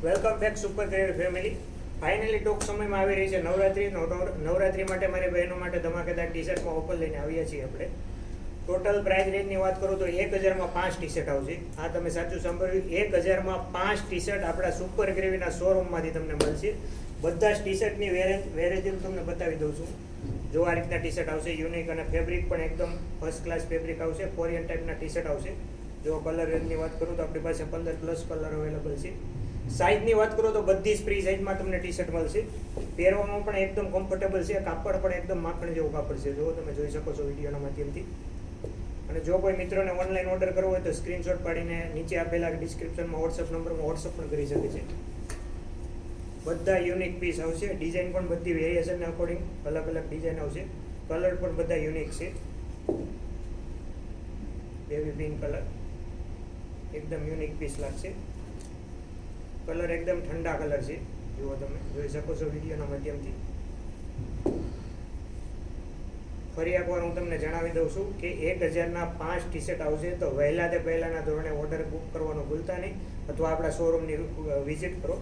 Welcome back super creator family. Finally ટૂંક સમયમાં આવી રહી છે નવરાત્રી માટે મારી બહેનો માટે ધમાકેદાર ટી શર્ટમાં ઓફર લઈને આવ્યા છીએ આપણે. ટોટલ પ્રાઇસ રેન્જની વાત કરું તો 1000માં 5 ટી શર્ટ આવશે. આ તમે સાચું સાંભળ્યું, 1000માં 5 ટી શર્ટ આપણા સુપર ગ્રેવીના શોરૂમમાંથી તમને મળશે. બધા જ ટી શર્ટની વેરાયટી તમને બતાવી દઉં છું. જો આ રીતના ટી શર્ટ આવશે, યુનિક અને ફેબ્રિક પણ એકદમ ફર્સ્ટ ક્લાસ ફેબ્રિક આવશે. કોરિયન ટાઈપના ટી શર્ટ આવશે. જો કલર રેન્જની વાત કરું તો આપણી પાસે 15+ કલર અવેલેબલ છે. સાઇઝની વાત કરું તો બધી જ ફ્રી સાઇઝમાં તમને ટી શર્ટ મળશે. પહેરવામાં પણ એકદમ કમ્ફર્ટેબલ છે. કાપડ પણ એકદમ માખણ જેવું કાપડ છે. જો તમે જોઈ શકો છો વિડીયોના માધ્યમથી. અને જો કોઈ મિત્રોને ઓનલાઈન ઓર્ડર કરવો હોય તો સ્ક્રીનશોટ પાડીને નીચે આપેલા ડિસ્ક્રિપ્શનમાં વોટ્સઅપ નંબરમાં વોટ્સઅપ પણ કરી શકે છે. બધા યુનિક પીસ આવશે. ડિઝાઇન પણ બધી વેરિએશનને અકોર્ડિંગ અલગ અલગ ડિઝાઇન આવશે. કલર પણ બધા યુનિક છે. બેબી પિંક કલર એકદમ યુનિક પીસ લાગશે. કલર એકદમ ઠંડા કલર છે. જુઓ તમે જોઈ શકો છો વિડીયોના માધ્યમથી. ફરી એકવાર હું તમને જણાવી દઉં છું કે 1000ના 5 ટી શર્ટ આવશે. તો વહેલા તે પહેલાના ધોરણે ઓર્ડર બુક કરવાનું ભૂલતા નહીં, અથવા આપણા શોરૂમની વિઝિટ કરો.